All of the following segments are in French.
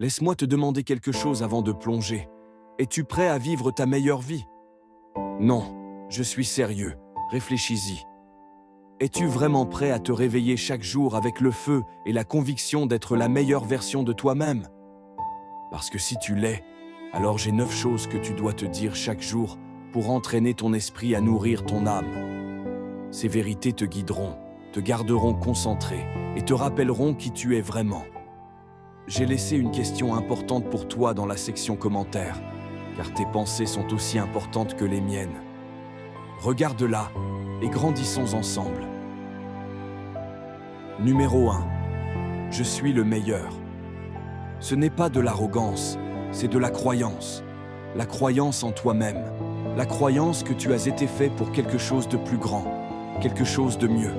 Laisse-moi te demander quelque chose avant de plonger. Es-tu prêt à vivre ta meilleure vie? Non, je suis sérieux. Réfléchis-y. Es-tu vraiment prêt à te réveiller chaque jour avec le feu et la conviction d'être la meilleure version de toi-même? Parce que si tu l'es, alors j'ai 9 choses que tu dois te dire chaque jour pour entraîner ton esprit à nourrir ton âme. Ces vérités te guideront, te garderont concentré et te rappelleront qui tu es vraiment. J'ai laissé une question importante pour toi dans la section commentaires, car tes pensées sont aussi importantes que les miennes. Regarde-la et grandissons ensemble. Numéro 1. Je suis le meilleur. Ce n'est pas de l'arrogance, c'est de la croyance. La croyance en toi-même. La croyance que tu as été fait pour quelque chose de plus grand, quelque chose de mieux.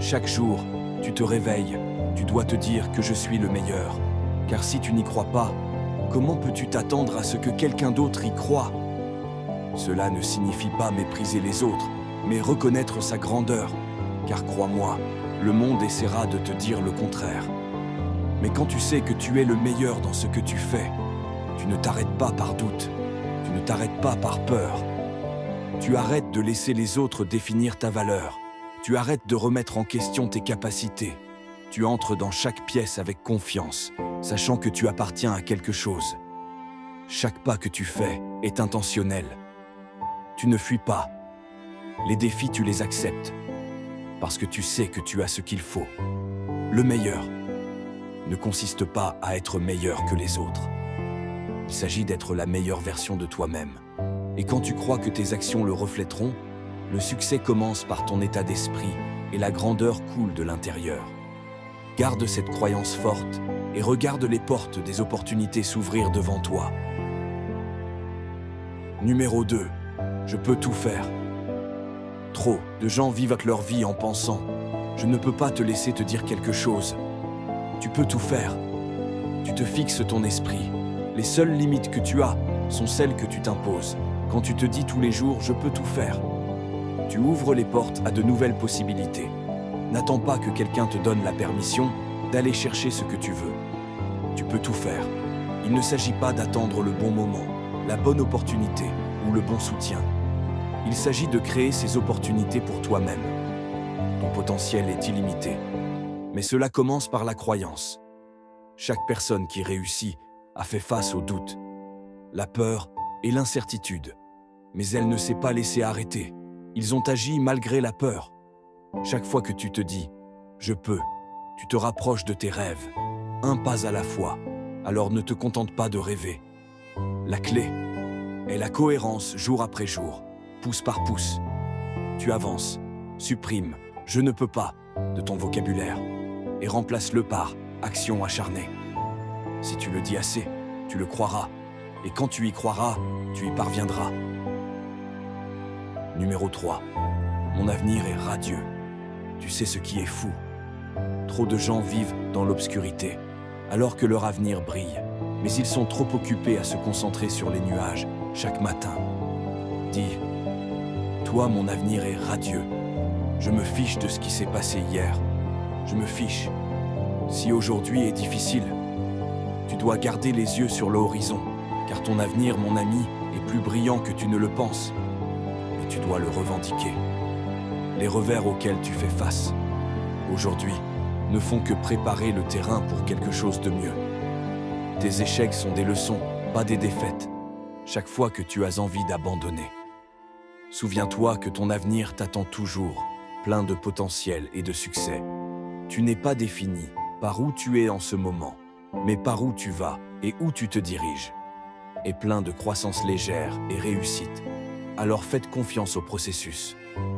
Chaque jour, tu te réveilles, tu dois te dire que je suis le meilleur. Car si tu n'y crois pas, comment peux-tu t'attendre à ce que quelqu'un d'autre y croie? Cela ne signifie pas mépriser les autres, mais reconnaître sa grandeur. Car crois-moi, le monde essaiera de te dire le contraire. Mais quand tu sais que tu es le meilleur dans ce que tu fais, tu ne t'arrêtes pas par doute, tu ne t'arrêtes pas par peur. Tu arrêtes de laisser les autres définir ta valeur. Tu arrêtes de remettre en question tes capacités. Tu entres dans chaque pièce avec confiance, sachant que tu appartiens à quelque chose. Chaque pas que tu fais est intentionnel. Tu ne fuis pas. Les défis, tu les acceptes, parce que tu sais que tu as ce qu'il faut. Le meilleur ne consiste pas à être meilleur que les autres. Il s'agit d'être la meilleure version de toi-même. Et quand tu crois que tes actions le reflèteront, le succès commence par ton état d'esprit et la grandeur coule de l'intérieur. Garde cette croyance forte et regarde les portes des opportunités s'ouvrir devant toi. Numéro 2. Je peux tout faire. Trop de gens vivent leur vie en pensant « Je ne peux pas te laisser te dire quelque chose ». Tu peux tout faire. Tu te fixes ton esprit. Les seules limites que tu as sont celles que tu t'imposes. Quand tu te dis tous les jours « Je peux tout faire », tu ouvres les portes à de nouvelles possibilités. N'attends pas que quelqu'un te donne la permission d'aller chercher ce que tu veux. Tu peux tout faire. Il ne s'agit pas d'attendre le bon moment, la bonne opportunité ou le bon soutien. Il s'agit de créer ces opportunités pour toi-même. Ton potentiel est illimité. Mais cela commence par la croyance. Chaque personne qui réussit a fait face au doute, la peur et l'incertitude. Mais elle ne s'est pas laissée arrêter. Ils ont agi malgré la peur. Chaque fois que tu te dis « Je peux », tu te rapproches de tes rêves, un pas à la fois. Alors ne te contente pas de rêver. La clé est la cohérence jour après jour, pouce par pouce. Tu avances, supprime « Je ne peux pas » de ton vocabulaire et remplace-le par « action acharnée ». Si tu le dis assez, tu le croiras. Et quand tu y croiras, tu y parviendras. Numéro 3. Mon avenir est radieux. Tu sais ce qui est fou. Trop de gens vivent dans l'obscurité, alors que leur avenir brille. Mais ils sont trop occupés à se concentrer sur les nuages chaque matin. Dis, toi, mon avenir est radieux. Je me fiche de ce qui s'est passé hier. Je me fiche. Si aujourd'hui est difficile, tu dois garder les yeux sur l'horizon, car ton avenir, mon ami, est plus brillant que tu ne le penses. Et tu dois le revendiquer. Les revers auxquels tu fais face, aujourd'hui, ne font que préparer le terrain pour quelque chose de mieux. Tes échecs sont des leçons, pas des défaites, chaque fois que tu as envie d'abandonner. Souviens-toi que ton avenir t'attend toujours, plein de potentiel et de succès. Tu n'es pas défini par où tu es en ce moment, mais par où tu vas et où tu te diriges. Et plein de croissance légère et réussite. Alors faites confiance au processus.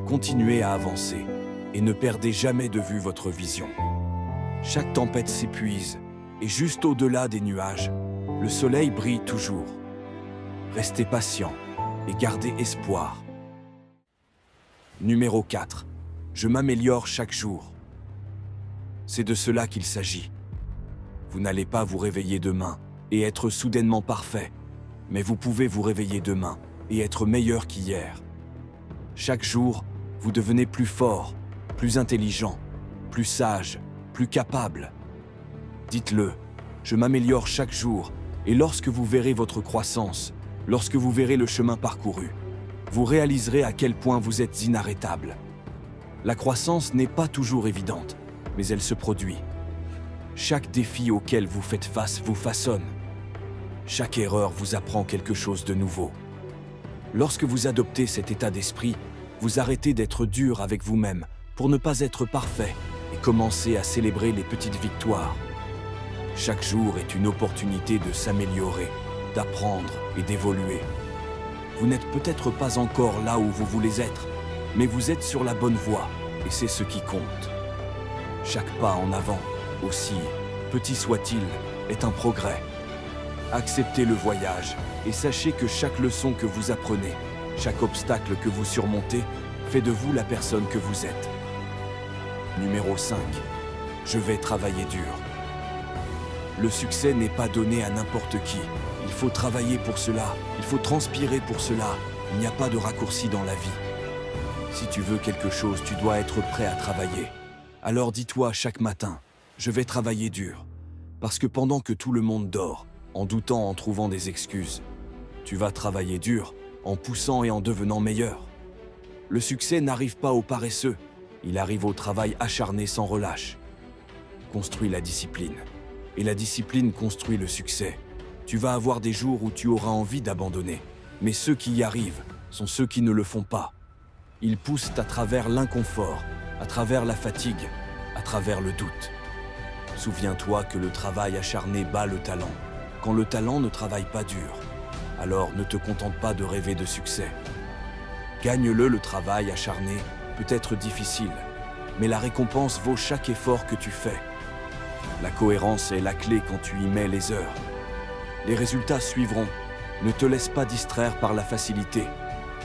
Continuez à avancer et ne perdez jamais de vue votre vision. Chaque tempête s'épuise et juste au-delà des nuages, le soleil brille toujours. Restez patient et gardez espoir. Numéro 4. Je m'améliore chaque jour. C'est de cela qu'il s'agit. Vous n'allez pas vous réveiller demain et être soudainement parfait, mais vous pouvez vous réveiller demain et être meilleur qu'hier. Chaque jour, vous devenez plus fort, plus intelligent, plus sage, plus capable. Dites-le, Je m'améliore chaque jour, et lorsque vous verrez votre croissance, lorsque vous verrez le chemin parcouru, vous réaliserez à quel point vous êtes inarrêtable. La croissance n'est pas toujours évidente, mais elle se produit. Chaque défi auquel vous faites face vous façonne. Chaque erreur vous apprend quelque chose de nouveau. Lorsque vous adoptez cet état d'esprit, vous arrêtez d'être dur avec vous-même pour ne pas être parfait et commencez à célébrer les petites victoires. Chaque jour est une opportunité de s'améliorer, d'apprendre et d'évoluer. Vous n'êtes peut-être pas encore là où vous voulez être, mais vous êtes sur la bonne voie et c'est ce qui compte. Chaque pas en avant, aussi petit soit-il, est un progrès. Acceptez le voyage et sachez que chaque leçon que vous apprenez, chaque obstacle que vous surmontez, fait de vous la personne que vous êtes. Numéro 5. Je vais travailler dur. Le succès n'est pas donné à n'importe qui. Il faut travailler pour cela, il faut transpirer pour cela. Il n'y a pas de raccourci dans la vie. Si tu veux quelque chose, tu dois être prêt à travailler. Alors dis-toi chaque matin, je vais travailler dur. Parce que pendant que tout le monde dort, en doutant, en trouvant des excuses, tu vas travailler dur, en poussant et en devenant meilleur. Le succès n'arrive pas aux paresseux, il arrive au travail acharné sans relâche. Construis la discipline. Et la discipline construit le succès. Tu vas avoir des jours où tu auras envie d'abandonner, mais ceux qui y arrivent sont ceux qui ne le font pas. Ils poussent à travers l'inconfort, à travers la fatigue, à travers le doute. Souviens-toi que le travail acharné bat le talent. Quand le talent ne travaille pas dur, alors ne te contente pas de rêver de succès. Gagne-le, le travail acharné peut être difficile, mais la récompense vaut chaque effort que tu fais. La cohérence est la clé quand tu y mets les heures. Les résultats suivront. Ne te laisse pas distraire par la facilité,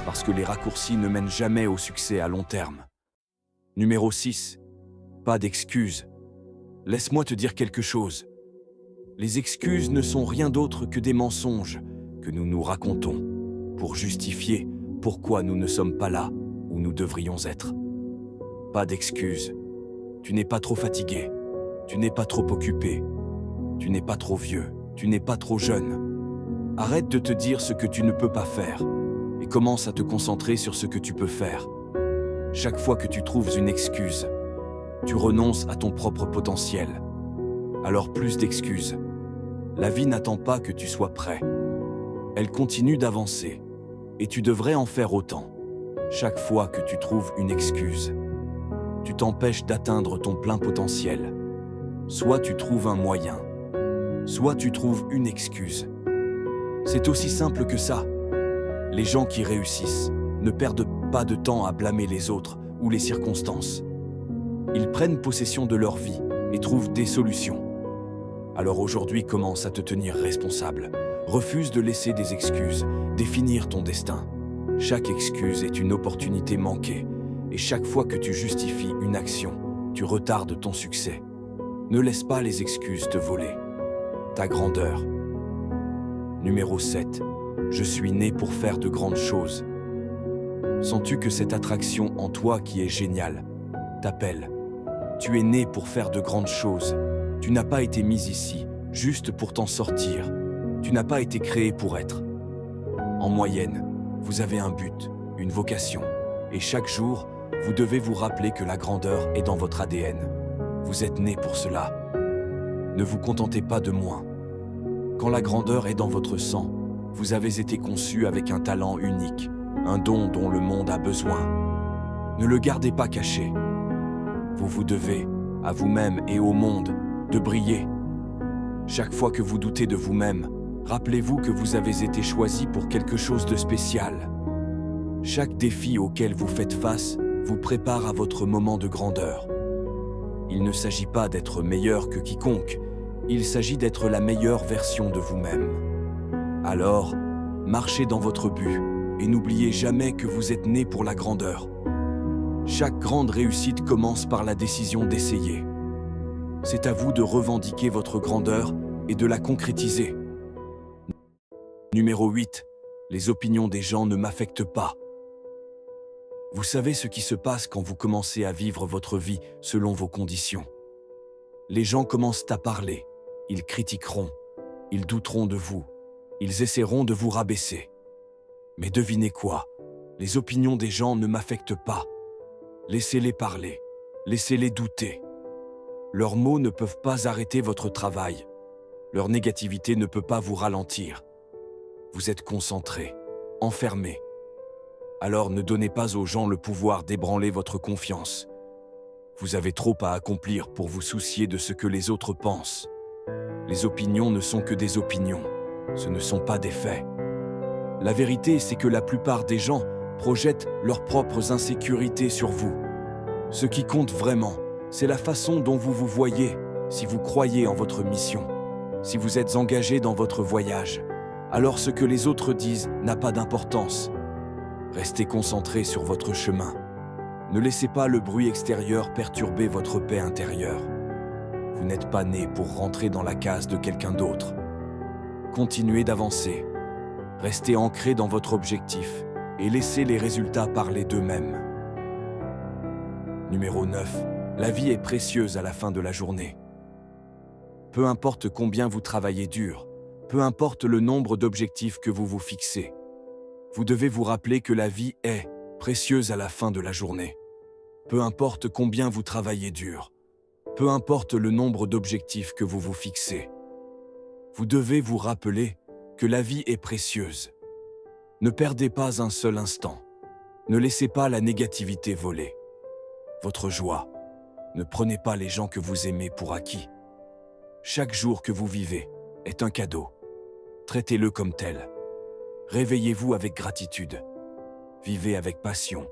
parce que les raccourcis ne mènent jamais au succès à long terme. Numéro 6. Pas d'excuses. Laisse-moi te dire quelque chose. Les excuses ne sont rien d'autre que des mensonges que nous nous racontons pour justifier pourquoi nous ne sommes pas là où nous devrions être. Pas d'excuses. Tu n'es pas trop fatigué. Tu n'es pas trop occupé. Tu n'es pas trop vieux. Tu n'es pas trop jeune. Arrête de te dire ce que tu ne peux pas faire et commence à te concentrer sur ce que tu peux faire. Chaque fois que tu trouves une excuse, tu renonces à ton propre potentiel. Alors plus d'excuses. La vie n'attend pas que tu sois prêt. Elle continue d'avancer et tu devrais en faire autant. Chaque fois que tu trouves une excuse, tu t'empêches d'atteindre ton plein potentiel. Soit tu trouves un moyen, soit tu trouves une excuse. C'est aussi simple que ça. Les gens qui réussissent ne perdent pas de temps à blâmer les autres ou les circonstances. Ils prennent possession de leur vie et trouvent des solutions. Alors aujourd'hui, commence à te tenir responsable. Refuse de laisser des excuses définir ton destin. Chaque excuse est une opportunité manquée et chaque fois que tu justifies une action, tu retardes ton succès. Ne laisse pas les excuses te voler. Ta grandeur. Numéro 7. Je suis né pour faire de grandes choses. Sens-tu que cette attraction en toi qui est géniale t'appelle? Tu es né pour faire de grandes choses. Tu n'as pas été mis ici juste pour t'en sortir. Tu n'as pas été créé pour être. En moyenne, vous avez un but, une vocation. Et chaque jour, vous devez vous rappeler que la grandeur est dans votre ADN. Vous êtes né pour cela. Ne vous contentez pas de moins. Quand la grandeur est dans votre sang, vous avez été conçu avec un talent unique, un don dont le monde a besoin. Ne le gardez pas caché. Vous vous devez, à vous-même et au monde, de briller. Chaque fois que vous doutez de vous-même, rappelez-vous que vous avez été choisi pour quelque chose de spécial. Chaque défi auquel vous faites face vous prépare à votre moment de grandeur. Il ne s'agit pas d'être meilleur que quiconque, il s'agit d'être la meilleure version de vous-même. Alors, marchez dans votre but et n'oubliez jamais que vous êtes né pour la grandeur. Chaque grande réussite commence par la décision d'essayer. C'est à vous de revendiquer votre grandeur et de la concrétiser. Numéro 8. Les opinions des gens ne m'affectent pas. Vous savez ce qui se passe quand vous commencez à vivre votre vie selon vos conditions. Les gens commencent à parler. Ils critiqueront, ils douteront de vous, ils essaieront de vous rabaisser. Mais devinez quoi? Les opinions des gens ne m'affectent pas. Laissez-les parler, laissez-les douter. Leurs mots ne peuvent pas arrêter votre travail. Leur négativité ne peut pas vous ralentir. Vous êtes concentré, enfermé. Alors ne donnez pas aux gens le pouvoir d'ébranler votre confiance. Vous avez trop à accomplir pour vous soucier de ce que les autres pensent. Les opinions ne sont que des opinions, ce ne sont pas des faits. La vérité, c'est que la plupart des gens projettent leurs propres insécurités sur vous. Ce qui compte vraiment, c'est la façon dont vous vous voyez, si vous croyez en votre mission, si vous êtes engagé dans votre voyage. Alors ce que les autres disent n'a pas d'importance. Restez concentré sur votre chemin. Ne laissez pas le bruit extérieur perturber votre paix intérieure. Vous n'êtes pas né pour rentrer dans la case de quelqu'un d'autre. Continuez d'avancer. Restez ancré dans votre objectif et laissez les résultats parler d'eux-mêmes. Numéro 9. La vie est précieuse à la fin de la journée. Peu importe combien vous travaillez dur, peu importe le nombre d'objectifs que vous vous fixez, vous devez vous rappeler que la vie est précieuse à la fin de la journée. Peu importe combien vous travaillez dur, peu importe le nombre d'objectifs que vous vous fixez, vous devez vous rappeler que la vie est précieuse. Ne perdez pas un seul instant. Ne laissez pas la négativité voler votre joie. Ne prenez pas les gens que vous aimez pour acquis. Chaque jour que vous vivez est un cadeau. Traitez-le comme tel. Réveillez-vous avec gratitude. Vivez avec passion.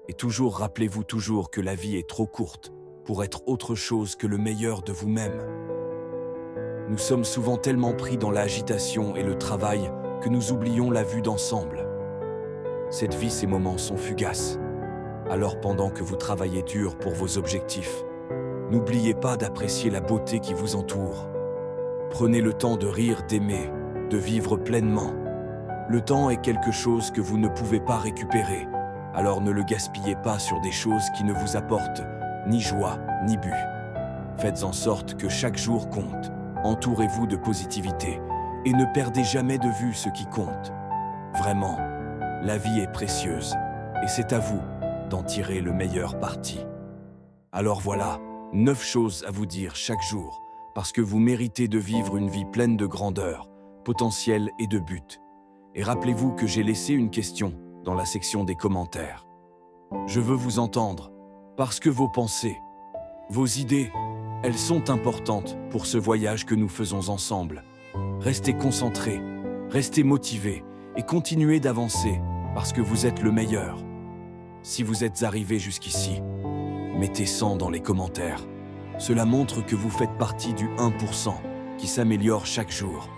Et toujours rappelez-vous toujours que la vie est trop courte pour être autre chose que le meilleur de vous-même. Nous sommes souvent tellement pris dans l'agitation et le travail que nous oublions la vue d'ensemble. Cette vie, ces moments sont fugaces. Alors pendant que vous travaillez dur pour vos objectifs, n'oubliez pas d'apprécier la beauté qui vous entoure. Prenez le temps de rire, d'aimer, de vivre pleinement. Le temps est quelque chose que vous ne pouvez pas récupérer, alors ne le gaspillez pas sur des choses qui ne vous apportent ni joie, ni but. Faites en sorte que chaque jour compte. Entourez-vous de positivité et ne perdez jamais de vue ce qui compte. Vraiment, la vie est précieuse et c'est à vous d'en tirer le meilleur parti. Alors voilà, 9 choses à vous dire chaque jour, parce que vous méritez de vivre une vie pleine de grandeur, potentiel et de but. Et rappelez-vous que j'ai laissé une question dans la section des commentaires. Je veux vous entendre, parce que vos pensées, vos idées, elles sont importantes pour ce voyage que nous faisons ensemble. Restez concentrés, restez motivés et continuez d'avancer, parce que vous êtes le meilleur. Si vous êtes arrivé jusqu'ici, mettez 100 dans les commentaires. Cela montre que vous faites partie du 1% qui s'améliore chaque jour.